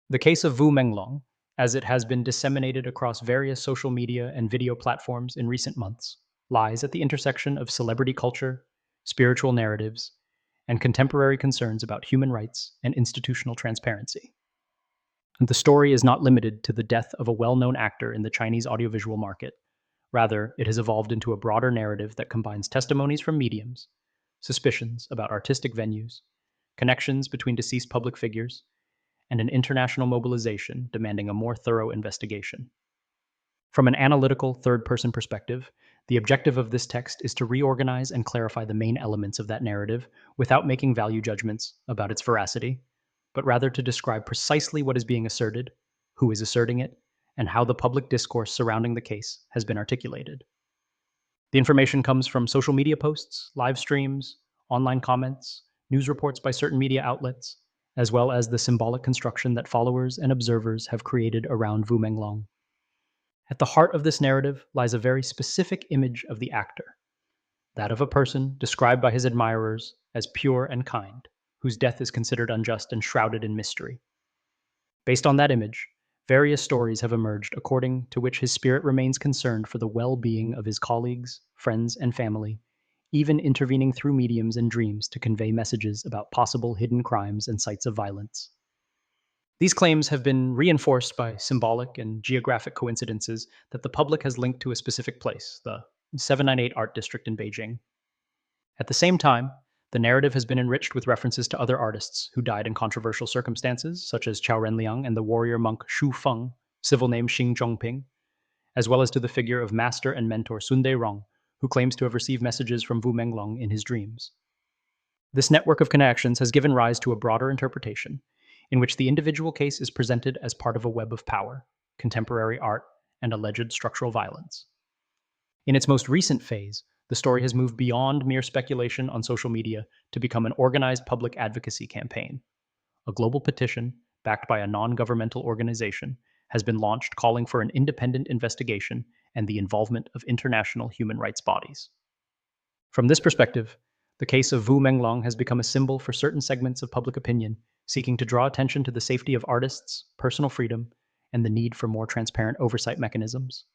The case of Wu Menglong, as it has been disseminated across various social media and video platforms in recent months, lies at the intersection of celebrity culture, spiritual narratives, and contemporary concerns about human rights and institutional transparency. And the story is not limited to the death of a well known actor in the Chinese audiovisual market. Rather, it has evolved into a broader narrative that combines testimonies from mediums, suspicions about artistic venues, connections between deceased public figures, and an international mobilization demanding a more thorough investigation. From an analytical, third person perspective, the objective of this text is to reorganize and clarify the main elements of that narrative without making value judgments about its veracity, but rather to describe precisely what is being asserted, who is asserting it, and how the public discourse surrounding the case has been articulated. The information comes from social media posts, live streams, online comments, news reports by certain media outlets, as well as the symbolic construction that followers and observers have created around Wu Menglong. At the heart of this narrative lies a very specific image of the actor, that of a person described by his admirers as pure and kind, whose death is considered unjust and shrouded in mystery. Based on that image, various stories have emerged according to which his spirit remains concerned for the well-being of his colleagues, friends, and family, even intervening through mediums and dreams to convey messages about possible hidden crimes and sites of violence. These claims have been reinforced by symbolic and geographic coincidences that the public has linked to a specific place, the 798 Art District in Beijing. At the same time, the narrative has been enriched with references to other artists who died in controversial circumstances, such as Qiao Renliang and the warrior monk Shu Feng, civil name Xing Zhongping, as well as to the figure of master and mentor Sun Deirong, who claims to have received messages from Wu Menglong in his dreams. This network of connections has given rise to a broader interpretation, in which the individual case is presented as part of a web of power, contemporary art, and alleged structural violence. In its most recent phase, the story has moved beyond mere speculation on social media to become an organized public advocacy campaign. A global petition, backed by a non-governmental organization, has been launched calling for an independent investigation and the involvement of international human rights bodies. From this perspective, the case of Wu Menglong has become a symbol for certain segments of public opinion seeking to draw attention to the safety of artists, personal freedom, and the need for more transparent oversight mechanisms.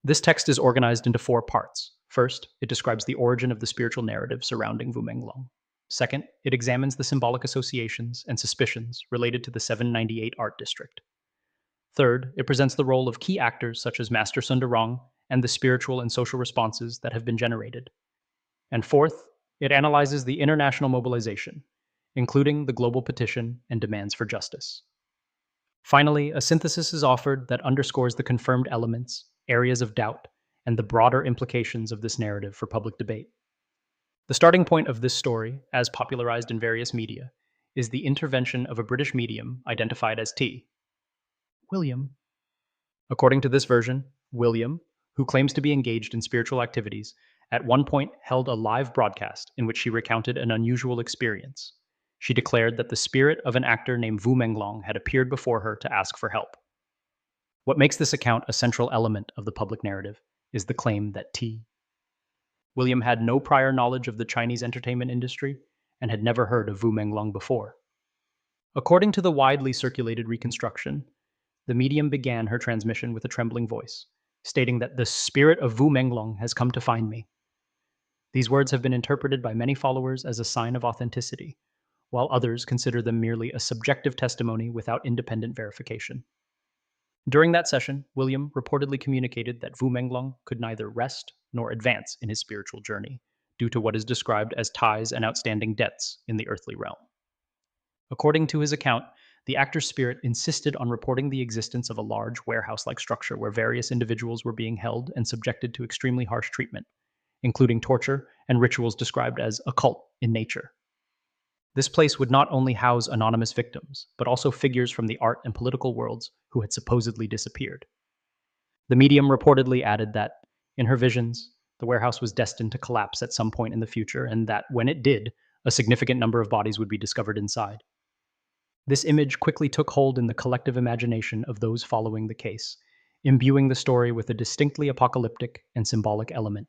This text is organized into 4 parts. First, it describes the origin of the spiritual narrative surrounding Wu Menglong. Second, it examines the symbolic associations and suspicions related to the 798 Art District. Third, it presents the role of key actors such as Master Sun Deirong and the spiritual and social responses that have been generated. And fourth, it analyzes the international mobilization, including the global petition and demands for justice. Finally, a synthesis is offered that underscores the confirmed elements, areas of doubt, and the broader implications of this narrative for public debate. The starting point of this story, as popularized in various media, is the intervention of a British medium identified as T. William. According to this version, William, who claims to be engaged in spiritual activities, at one point held a live broadcast in which she recounted an unusual experience. She declared that the spirit of an actor named Wu Menglong had appeared before her to ask for help. What makes this account a central element of the public narrative is the claim that T. William had no prior knowledge of the Chinese entertainment industry and had never heard of Wu Menglong before. According to the widely circulated reconstruction, the medium began her transmission with a trembling voice, stating that the spirit of Wu Menglong has come to find me. These words have been interpreted by many followers as a sign of authenticity, while others consider them merely a subjective testimony without independent verification. During that session, William reportedly communicated that Wu Menglong could neither rest nor advance in his spiritual journey, due to what is described as ties and outstanding debts in the earthly realm. According to his account, the actor's spirit insisted on reporting the existence of a large warehouse-like structure where various individuals were being held and subjected to extremely harsh treatment, including torture and rituals described as occult in nature. This place would not only house anonymous victims, but also figures from the art and political worlds who had supposedly disappeared. The medium reportedly added that, in her visions, the warehouse was destined to collapse at some point in the future, and that when it did, a significant number of bodies would be discovered inside. This image quickly took hold in the collective imagination of those following the case, imbuing the story with a distinctly apocalyptic and symbolic element.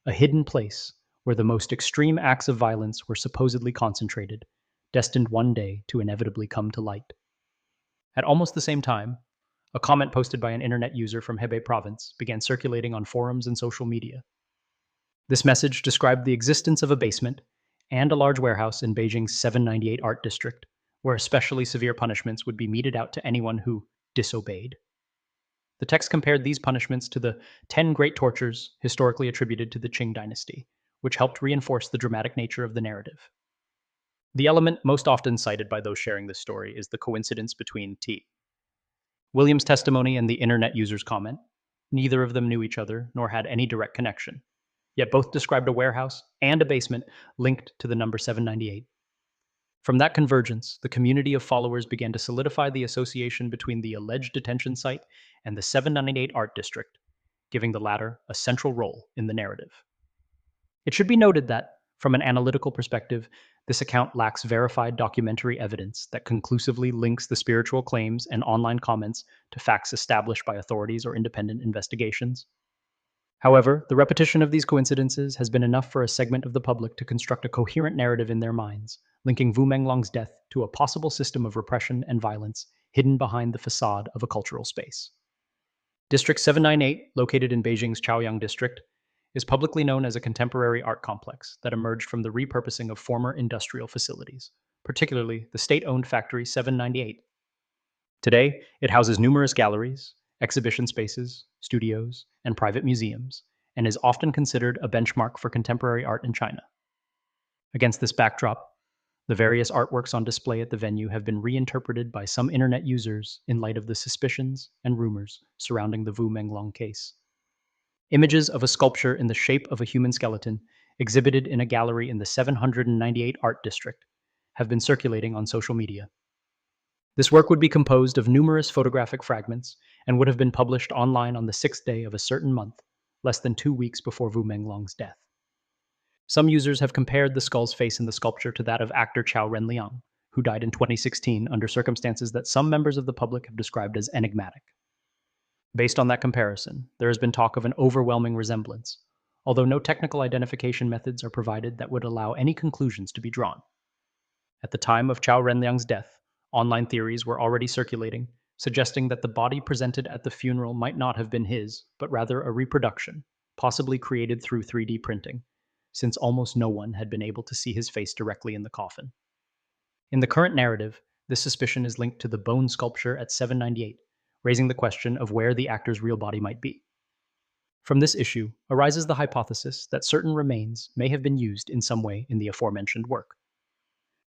A hidden place where the most extreme acts of violence were supposedly concentrated, destined one day to inevitably come to light. At almost the same time, a comment posted by an internet user from Hebei province began circulating on forums and social media. This message described the existence of a basement and a large warehouse in Beijing's 798 Art District, where especially severe punishments would be meted out to anyone who disobeyed. The text compared these punishments to the 10 great tortures historically attributed to the Qing dynasty, which helped reinforce the dramatic nature of the narrative. The element most often cited by those sharing this story is the coincidence between William's testimony and the internet user's comment. Neither of them knew each other nor had any direct connection, yet both described a warehouse and a basement linked to the number 798. From that convergence, the community of followers began to solidify the association between the alleged detention site and the 798 Art District, giving the latter a central role in the narrative. It should be noted that, from an analytical perspective, this account lacks verified documentary evidence that conclusively links the spiritual claims and online comments to facts established by authorities or independent investigations. However, the repetition of these coincidences has been enough for a segment of the public to construct a coherent narrative in their minds, linking Wu Menglong's death to a possible system of repression and violence hidden behind the facade of a cultural space. District 798, located in Beijing's Chaoyang district, is publicly known as a contemporary art complex that emerged from the repurposing of former industrial facilities, particularly the state-owned Factory 798. Today, it houses numerous galleries, exhibition spaces, studios, and private museums, and is often considered a benchmark for contemporary art in China. Against this backdrop, the various artworks on display at the venue have been reinterpreted by some internet users in light of the suspicions and rumors surrounding the Wu Menglong case. Images of a sculpture in the shape of a human skeleton, exhibited in a gallery in the 798 Art District, have been circulating on social media. This work would be composed of numerous photographic fragments and would have been published online on the 6th day of a certain month, less than 2 weeks before Wu Menglong's death. Some users have compared the skull's face in the sculpture to that of actor Chao Renliang, who died in 2016 under circumstances that some members of the public have described as enigmatic. Based on that comparison, there has been talk of an overwhelming resemblance, although no technical identification methods are provided that would allow any conclusions to be drawn. At the time of Chao Renliang's death, online theories were already circulating, suggesting that the body presented at the funeral might not have been his, but rather a reproduction, possibly created through 3D printing, since almost no one had been able to see his face directly in the coffin. In the current narrative, this suspicion is linked to the bone sculpture at 798, raising the question of where the actor's real body might be. From this issue arises the hypothesis that certain remains may have been used in some way in the aforementioned work.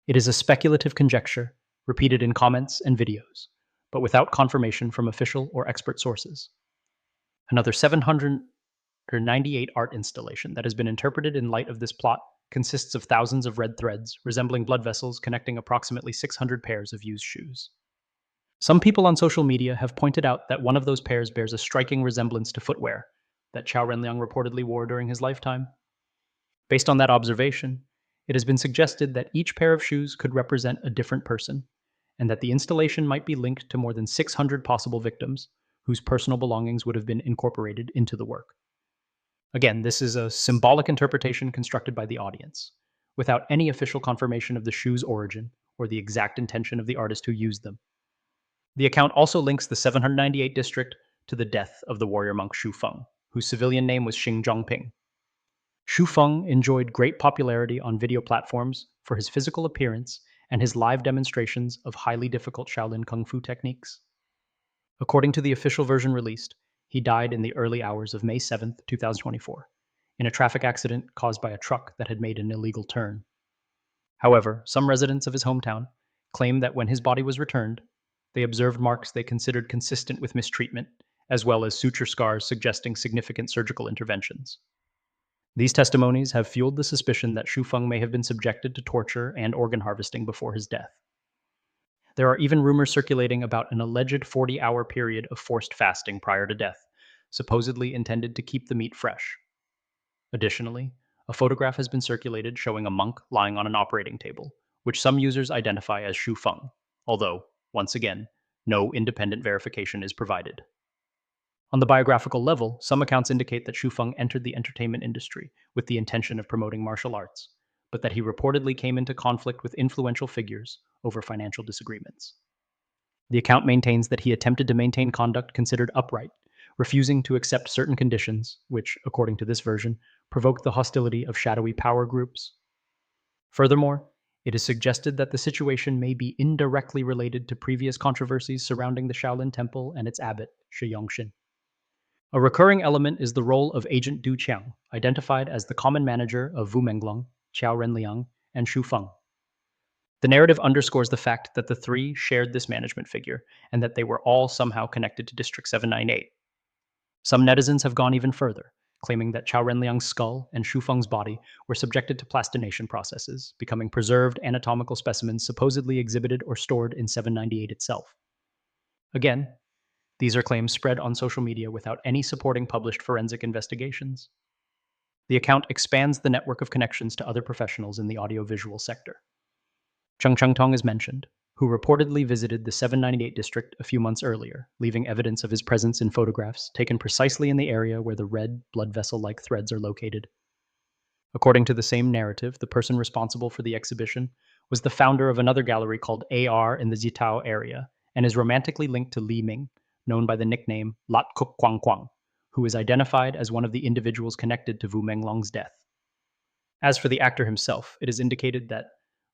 It is a speculative conjecture, repeated in comments and videos, but without confirmation from official or expert sources. Another 798 art installation that has been interpreted in light of this plot consists of thousands of red threads resembling blood vessels connecting approximately 600 pairs of used shoes. Some people on social media have pointed out that one of those pairs bears a striking resemblance to footwear that Chao Renliang reportedly wore during his lifetime. Based on that observation, it has been suggested that each pair of shoes could represent a different person, and that the installation might be linked to more than 600 possible victims whose personal belongings would have been incorporated into the work. Again, this is a symbolic interpretation constructed by the audience, without any official confirmation of the shoe's origin or the exact intention of the artist who used them. The account also links the 798 district to the death of the warrior monk Xu Feng, whose civilian name was Xing Zhongping. Xu Feng enjoyed great popularity on video platforms for his physical appearance and his live demonstrations of highly difficult Shaolin Kung Fu techniques. According to the official version released, he died in the early hours of May 7, 2024, in a traffic accident caused by a truck that had made an illegal turn. However, some residents of his hometown claim that when his body was returned, they observed marks they considered consistent with mistreatment, as well as suture scars suggesting significant surgical interventions. These testimonies have fueled the suspicion that Xu Feng may have been subjected to torture and organ harvesting before his death. There are even rumors circulating about an alleged 40-hour period of forced fasting prior to death, supposedly intended to keep the meat fresh. Additionally, a photograph has been circulated showing a monk lying on an operating table, which some users identify as Xu Feng, although, once again, no independent verification is provided. On the biographical level, some accounts indicate that Xu Feng entered the entertainment industry with the intention of promoting martial arts, but that he reportedly came into conflict with influential figures over financial disagreements. The account maintains that he attempted to maintain conduct considered upright, refusing to accept certain conditions, which, according to this version, provoked the hostility of shadowy power groups. Furthermore, it is suggested that the situation may be indirectly related to previous controversies surrounding the Shaolin Temple and its abbot, Shi Yongxin. A recurring element is the role of Agent Du Qiang, identified as the common manager of Wu Menglong, Qiao Renliang, and Shu Feng. The narrative underscores the fact that the three shared this management figure and that they were all somehow connected to District 798. Some netizens have gone even further, claiming that Qiao Renliang's skull and Shu Feng's body were subjected to plastination processes, becoming preserved anatomical specimens supposedly exhibited or stored in 798 itself. Again, these are claims spread on social media without any supporting published forensic investigations. The account expands the network of connections to other professionals in the audiovisual sector. Cheng Chengtong is mentioned, who reportedly visited the 798 district a few months earlier, leaving evidence of his presence in photographs taken precisely in the area where the red, blood vessel-like threads are located. According to the same narrative, the person responsible for the exhibition was the founder of another gallery called AR in the Zitao area, and is romantically linked to Li Ming, known by the nickname Lat Kuk Kwang Kwang, who is identified as one of the individuals connected to Wu Menglong's death. As for the actor himself, it is indicated that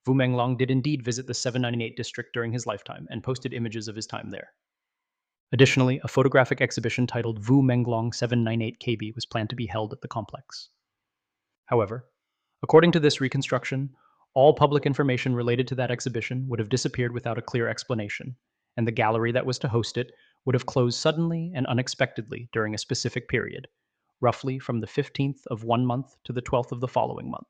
Wu Menglong did indeed visit the 798 district during his lifetime and posted images of his time there. Additionally, a photographic exhibition titled Wu Menglong 798 KB was planned to be held at the complex. However, according to this reconstruction, all public information related to that exhibition would have disappeared without a clear explanation, and the gallery that was to host it would have closed suddenly and unexpectedly during a specific period, roughly from the 15th of one month to the 12th of the following month.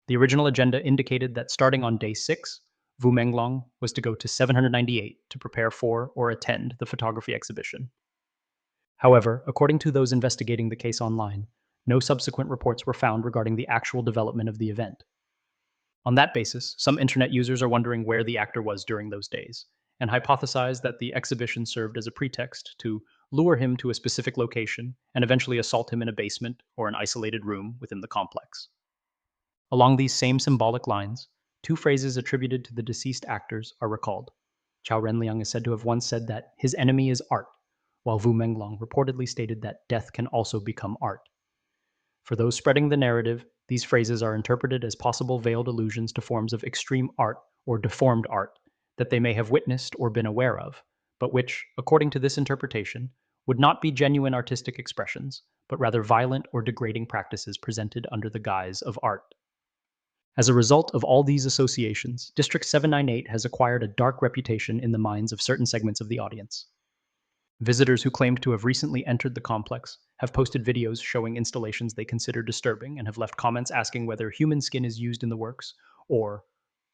The original agenda indicated that starting on day 6, Wu Menglong was to go to 798 to prepare for or attend the photography exhibition. However, according to those investigating the case online, no subsequent reports were found regarding the actual development of the event. On that basis, some internet users are wondering where the actor was during those days, and hypothesize that the exhibition served as a pretext to lure him to a specific location and eventually assault him in a basement or an isolated room within the complex. Along these same symbolic lines, two phrases attributed to the deceased actors are recalled. Qiao Renliang is said to have once said that his enemy is art, while Wu Menglong reportedly stated that death can also become art. For those spreading the narrative, these phrases are interpreted as possible veiled allusions to forms of extreme art or deformed art that they may have witnessed or been aware of, but which, according to this interpretation, would not be genuine artistic expressions, but rather violent or degrading practices presented under the guise of art. As a result of all these associations, District 798 has acquired a dark reputation in the minds of certain segments of the audience. Visitors who claimed to have recently entered the complex have posted videos showing installations they consider disturbing and have left comments asking whether human skin is used in the works, or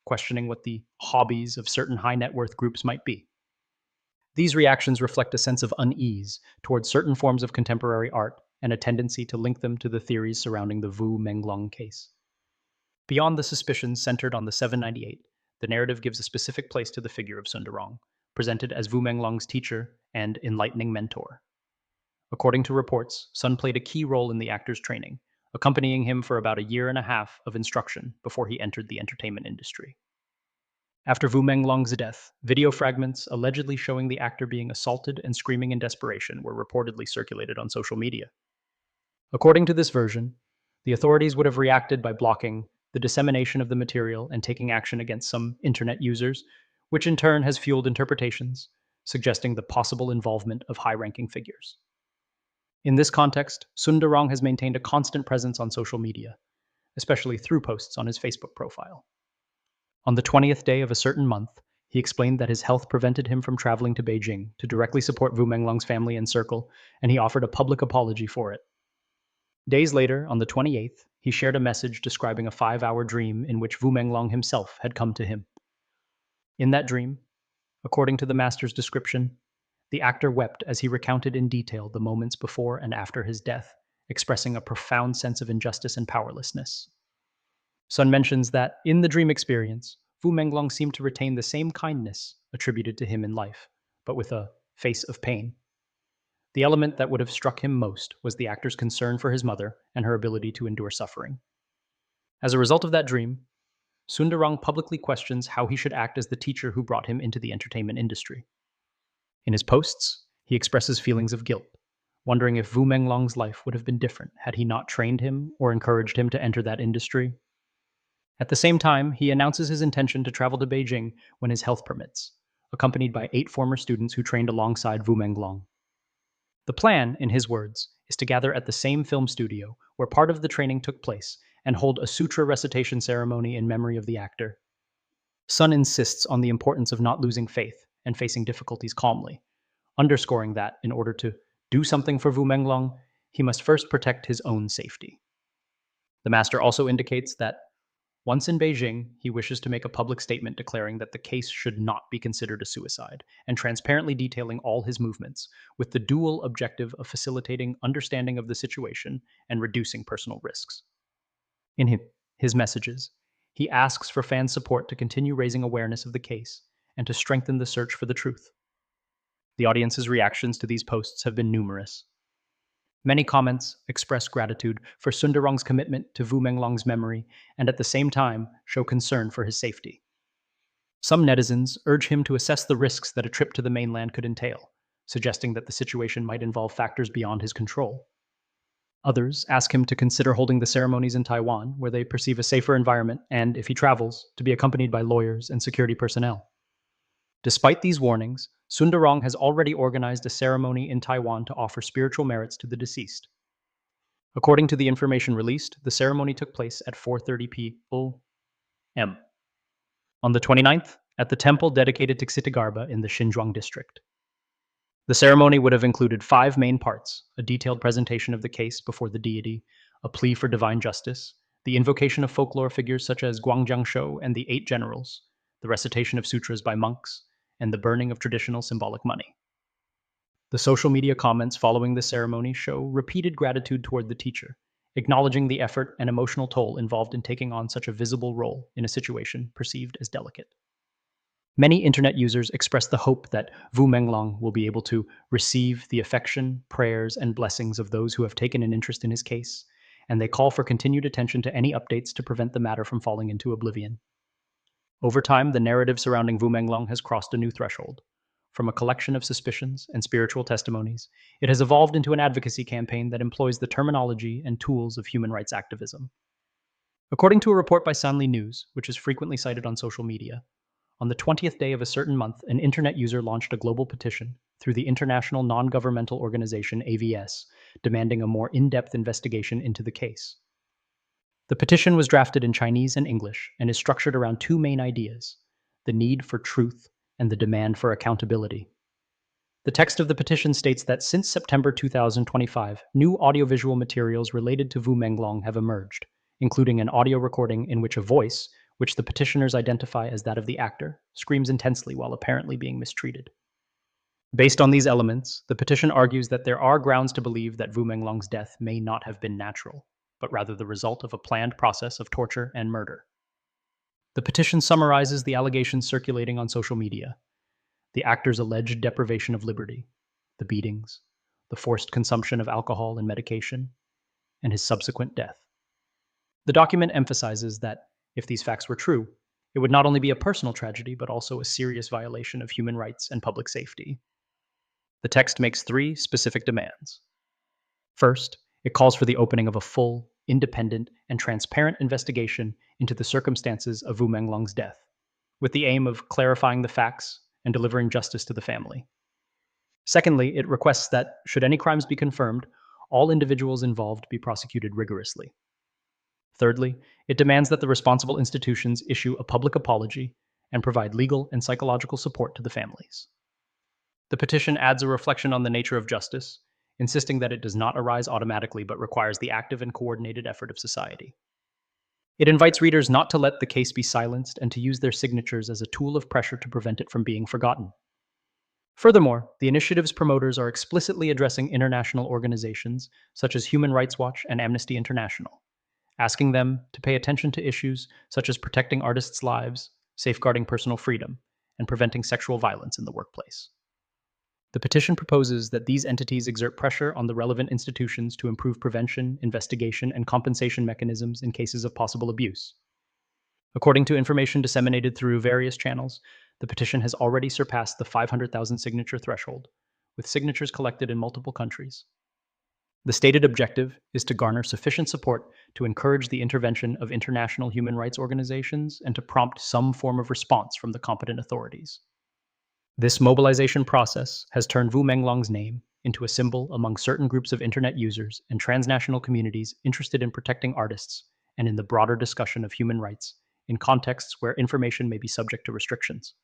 questioning what the hobbies of certain high net worth groups might be. These reactions reflect a sense of unease towards certain forms of contemporary art and a tendency to link them to the theories surrounding the Wu Menglong case. Beyond the suspicions centered on the 798, the narrative gives a specific place to the figure of Sun Durong, presented as Wu Menglong's teacher and enlightening mentor. According to reports, Sun played a key role in the actor's training, accompanying him for about a year and a half of instruction before he entered the entertainment industry. After Wu Menglong's death, video fragments allegedly showing the actor being assaulted and screaming in desperation were reportedly circulated on social media. According to this version, the authorities would have reacted by blocking the dissemination of the material and taking action against some internet users, which in turn has fueled interpretations suggesting the possible involvement of high-ranking figures. In this context, Sun Durong has maintained a constant presence on social media, especially through posts on his Facebook profile. On the 20th day of a certain month, he explained that his health prevented him from traveling to Beijing to directly support Wu Menglong's family and circle, and he offered a public apology for it. Days later, on the 28th, he shared a message describing a 5-hour dream in which Wu Menglong himself had come to him. In that dream, according to the master's description, the actor wept as he recounted in detail the moments before and after his death, expressing a profound sense of injustice and powerlessness. Sun mentions that, in the dream experience, Wu Menglong seemed to retain the same kindness attributed to him in life, but with a face of pain. The element that would have struck him most was the actor's concern for his mother and her ability to endure suffering. As a result of that dream, Sundarang publicly questions how he should act as the teacher who brought him into the entertainment industry. In his posts, he expresses feelings of guilt, wondering if Wu Menglong's life would have been different had he not trained him or encouraged him to enter that industry. At the same time, he announces his intention to travel to Beijing when his health permits, accompanied by 8 former students who trained alongside Wu Menglong. The plan, in his words, is to gather at the same film studio where part of the training took place and hold a sutra recitation ceremony in memory of the actor. Sun insists on the importance of not losing faith and facing difficulties calmly, underscoring that in order to do something for Wu Menglong, he must first protect his own safety. The master also indicates that once in Beijing, he wishes to make a public statement declaring that the case should not be considered a suicide and transparently detailing all his movements, with the dual objective of facilitating understanding of the situation and reducing personal risks. In his messages, he asks for fans' support to continue raising awareness of the case and to strengthen the search for the truth. The audience's reactions to these posts have been numerous. Many comments express gratitude for Sundarang's commitment to Wu Menglong's memory and at the same time show concern for his safety. Some netizens urge him to assess the risks that a trip to the mainland could entail, suggesting that the situation might involve factors beyond his control. Others ask him to consider holding the ceremonies in Taiwan, where they perceive a safer environment, and, if he travels, to be accompanied by lawyers and security personnel. Despite these warnings, Sundarang has already organized a ceremony in Taiwan to offer spiritual merits to the deceased. According to the information released, the ceremony took place at 4:30 p.m. on the 29th at the temple dedicated to Ksitagarbha in the Xinjiang district. The ceremony would have included 5 main parts: a detailed presentation of the case before the deity, a plea for divine justice, the invocation of folklore figures such as Guangjiang and the 8 generals, the recitation of sutras by monks, and the burning of traditional symbolic money. The social media comments following the ceremony show repeated gratitude toward the teacher, acknowledging the effort and emotional toll involved in taking on such a visible role in a situation perceived as delicate. Many internet users express the hope that Wu Menglong will be able to receive the affection, prayers, and blessings of those who have taken an interest in his case, and they call for continued attention to any updates to prevent the matter from falling into oblivion. Over time, the narrative surrounding Wu Menglong has crossed a new threshold. From a collection of suspicions and spiritual testimonies, it has evolved into an advocacy campaign that employs the terminology and tools of human rights activism. According to a report by Sanli News, which is frequently cited on social media, on the 20th day of a certain month, an internet user launched a global petition through the international non-governmental organization AVS, demanding a more in-depth investigation into the case. The petition was drafted in Chinese and English and is structured around 2 main ideas: the need for truth and the demand for accountability. The text of the petition states that since September 2025, new audiovisual materials related to Wu Menglong have emerged, including an audio recording in which a voice, which the petitioners identify as that of the actor, screams intensely while apparently being mistreated. Based on these elements, the petition argues that there are grounds to believe that Wu Menglong's death may not have been natural, but rather the result of a planned process of torture and murder. The petition summarizes the allegations circulating on social media: the actor's alleged deprivation of liberty, the beatings, the forced consumption of alcohol and medication, and his subsequent death. The document emphasizes that, if these facts were true, it would not only be a personal tragedy, but also a serious violation of human rights and public safety. The text makes 3 specific demands. First, it calls for the opening of a full, independent, and transparent investigation into the circumstances of Wu Menglong's death, with the aim of clarifying the facts and delivering justice to the family. Secondly, it requests that, should any crimes be confirmed, all individuals involved be prosecuted rigorously. Thirdly, it demands that the responsible institutions issue a public apology and provide legal and psychological support to the families. The petition adds a reflection on the nature of justice, insisting that it does not arise automatically but requires the active and coordinated effort of society. It invites readers not to let the case be silenced and to use their signatures as a tool of pressure to prevent it from being forgotten. Furthermore, the initiative's promoters are explicitly addressing international organizations such as Human Rights Watch and Amnesty International, asking them to pay attention to issues such as protecting artists' lives, safeguarding personal freedom, and preventing sexual violence in the workplace. The petition proposes that these entities exert pressure on the relevant institutions to improve prevention, investigation, and compensation mechanisms in cases of possible abuse. According to information disseminated through various channels, the petition has already surpassed the 500,000 signature threshold, with signatures collected in multiple countries. The stated objective is to garner sufficient support to encourage the intervention of international human rights organizations and to prompt some form of response from the competent authorities. This mobilization process has turned Wu Menglong's name into a symbol among certain groups of internet users and transnational communities interested in protecting artists and in the broader discussion of human rights in contexts where information may be subject to restrictions.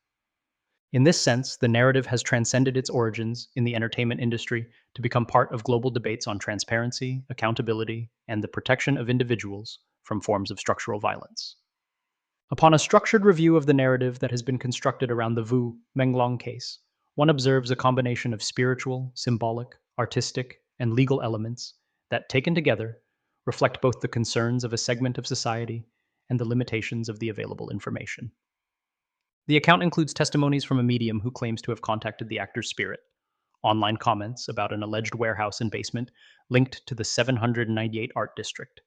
In this sense, the narrative has transcended its origins in the entertainment industry to become part of global debates on transparency, accountability, and the protection of individuals from forms of structural violence. Upon a structured review of the narrative that has been constructed around the Wu Menglong case, one observes a combination of spiritual, symbolic, artistic, and legal elements that, taken together, reflect both the concerns of a segment of society and the limitations of the available information. The account includes testimonies from a medium who claims to have contacted the actor's spirit, online comments about an alleged warehouse and basement linked to the 798 Art District,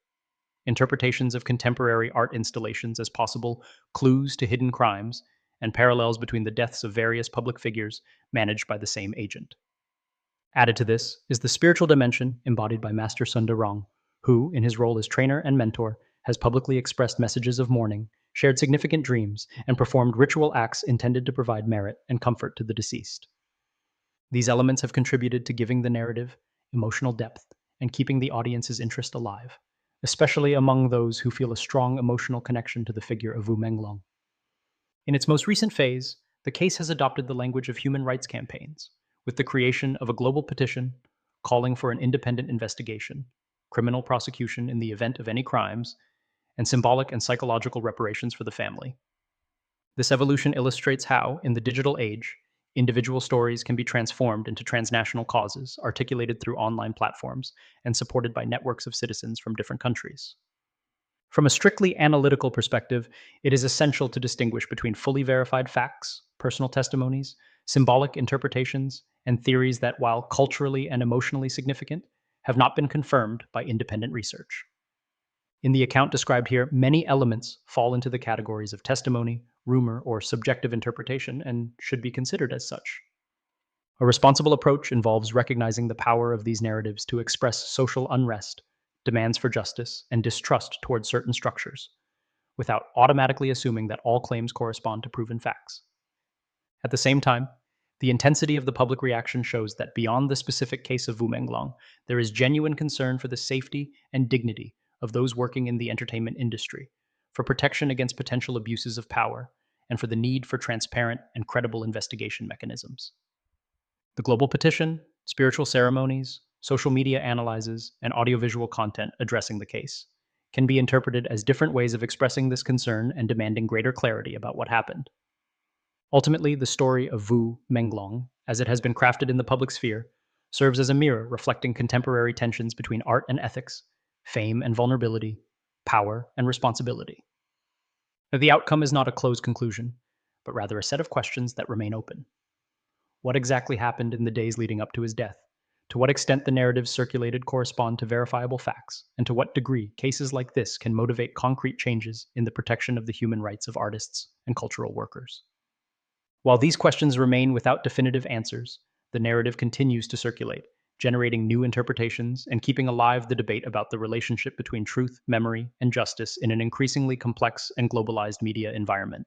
interpretations of contemporary art installations as possible clues to hidden crimes, and parallels between the deaths of various public figures managed by the same agent. Added to this is the spiritual dimension embodied by Master Sun Darong, who, in his role as trainer and mentor, has publicly expressed messages of mourning, shared significant dreams, and performed ritual acts intended to provide merit and comfort to the deceased. These elements have contributed to giving the narrative emotional depth and keeping the audience's interest alive, especially among those who feel a strong emotional connection to the figure of Wu Menglong. In its most recent phase, the case has adopted the language of human rights campaigns, with the creation of a global petition calling for an independent investigation, criminal prosecution in the event of any crimes, and symbolic and psychological reparations for the family. This evolution illustrates how, in the digital age, individual stories can be transformed into transnational causes articulated through online platforms and supported by networks of citizens from different countries. From a strictly analytical perspective, it is essential to distinguish between fully verified facts, personal testimonies, symbolic interpretations, and theories that, while culturally and emotionally significant, have not been confirmed by independent research. In the account described here, many elements fall into the categories of testimony, rumor, or subjective interpretation and should be considered as such. A responsible approach involves recognizing the power of these narratives to express social unrest, demands for justice, and distrust towards certain structures, without automatically assuming that all claims correspond to proven facts. At the same time, the intensity of the public reaction shows that beyond the specific case of Wu Menglong, there is genuine concern for the safety and dignity of those working in the entertainment industry, for protection against potential abuses of power, and for the need for transparent and credible investigation mechanisms. The global petition, spiritual ceremonies, social media analyses, and audiovisual content addressing the case can be interpreted as different ways of expressing this concern and demanding greater clarity about what happened. Ultimately, the story of Wu Menglong, as it has been crafted in the public sphere, serves as a mirror reflecting contemporary tensions between art and ethics, fame and vulnerability, power and responsibility. The outcome is not a closed conclusion, but rather a set of questions that remain open. What exactly happened in the days leading up to his death? To what extent the narratives circulated correspond to verifiable facts? And to what degree cases like this can motivate concrete changes in the protection of the human rights of artists and cultural workers? While these questions remain without definitive answers, the narrative continues to circulate, generating new interpretations and keeping alive the debate about the relationship between truth, memory, and justice in an increasingly complex and globalized media environment.